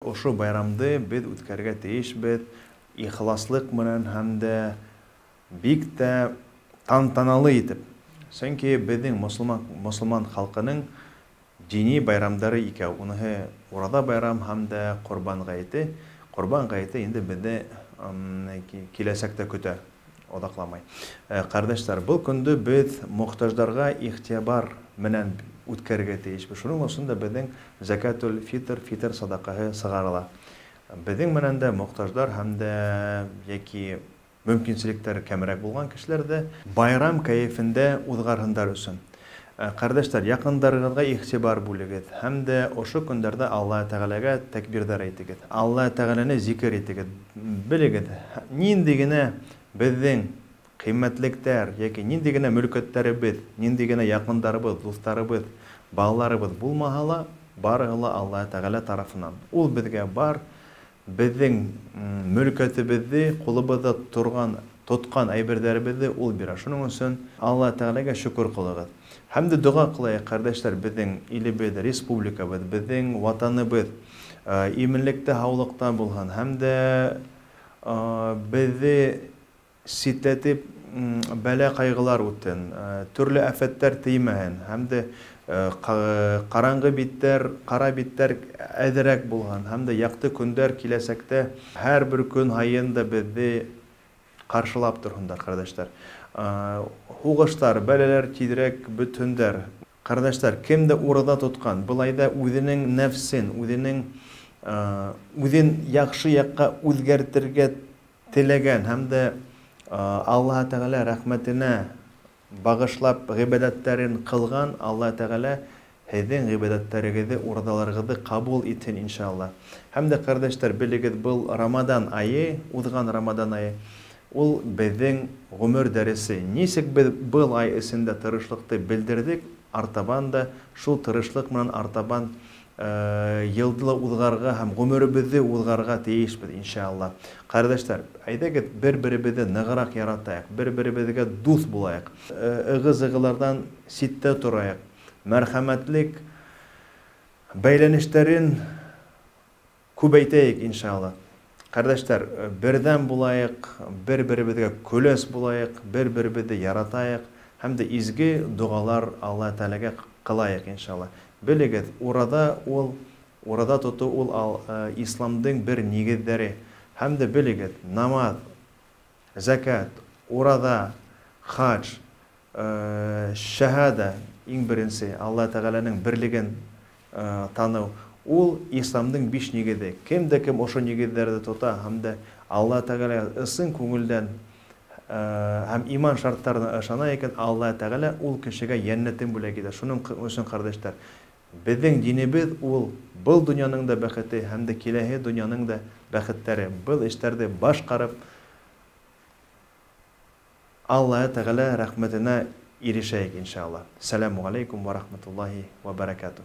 ошо байрамды без үткәргә тиешбез ихласлык менән һәм дә бик тә тантаналы итеп. Чөнки безнең мусламан халкының дини байрамдары икәү. Уныһы Урада байрам һәм дә Корбан гаете. Корбан гаете инде безне киләсәктә көтә, одакламай. Кардәшләр, бу көндә без мохтаҗларга ихтибар менән үткәргә тиешбез. Шуның өчен дә безнең закатул фитр садакаһы сыгарыла. Безнең менән дә мохтаҗлар һәм дә яки мөмкинчелекләре кәмрәк булган кешеләр дә байрам кайфендә узгарһындар өчен. Кардәшләр, якындарыгызга игътибар бүлегез һәм дә ошо көндәрдә Алла Тәгаләгә тәкбирдар әйтегез. Алла Тәгаләне зикр итегез. Белегез, нинди генә безнең кыйммәтлектәр яки нинди генә мөлкәтләребез, нинди генә якындарыбыз, дусларыбыз, балаларыбыз булмаһа, барыгы ла Алла Тәгалә тарафыннан. Ул безгә бар, безнең мөлкәтебезне, кулыбызда тоткан әйберләребезне ул бирә. Шуның өчен Алла Тәгаләгә шөкр кылыгыз. Һәм дә дуга кылыйк, кардәшләр, безнең илебез, республикабыз, безнең ватаныбыз иминлектә, һаулыкта булган һәм дә безне ситләтеп бәла кайгылар үтен, төрле афәттәр теймәһен һәм дә караңгы биттәр, кара биттәр әзрәк булган һәм дә якты көндәр киләсәктә һәрбер көн һайын да безне каршылап торһындар, кардәшләр. Хугыштар, бәләләр тизрәк бөтендәр. Кардәшләр, кем дә урында тоткан, булайда үзенең нәфсен, үзен яхшы якка үзгәртергә теләгән һәм дә Алла Тәгалә рәхмәтенә багышлап гыйбадәтләрен кылган, Алла Тәгалә һезнең гыйбадәтләрегезне, урдаларыгызны кабул итсен иншалла. Һәм дә кардәшләр, белегез, бу Рамадан айы, узган Рамадан айы, ул безнең гомер дәресе. Ничек без бу ай эчендә тырышлыкты белдердек, артабан да шул тырышлык менән артабан йылдылы узгарга һәм гомеребезне узгарга тиешбез иншалла. Кардәшләр, әйдәгез бер-беребезне ныграк яратайык, бер-беребезгә дус булайык, ыгы-зыгылардан ситтә торайык, мәрхәмәтлек бәйләнешләрен күбәйтәйек иншалла. Кардәшләр, бердәм булайык, бер-беребезгә көләс булайык, бер-беребезне яратайык һәм дә изге дугалар Алла Тәгаләгә кылайык иншалла. Белегез, урада тоту ул исламдың бер нигездәре. Һәм дә белегез, намаз, закат, урада, хадж, шәһада, иң беренче Алла Тәгаләнең берлеген тану. Ул исламдың 5 нигезе. Кем дә кем ошо нигездәрне тота һәм дә Алла Тәгалә ысын күңелдән һәм иман шартларына ышана икән, Алла Тәгалә ул кешегә җәннәтен бүләк итә. Шуның өчен, кардәшләр, безнең динебез ул был дөньяның да бәхете һәм дә киләһе дөньяның да бәхетләре. Был эшләрдә башкарып Алла Тәгалә рәхмәтенә ирешәйек иншалла. Саламу алейкум ва рахматуллаһи ва баракатуh.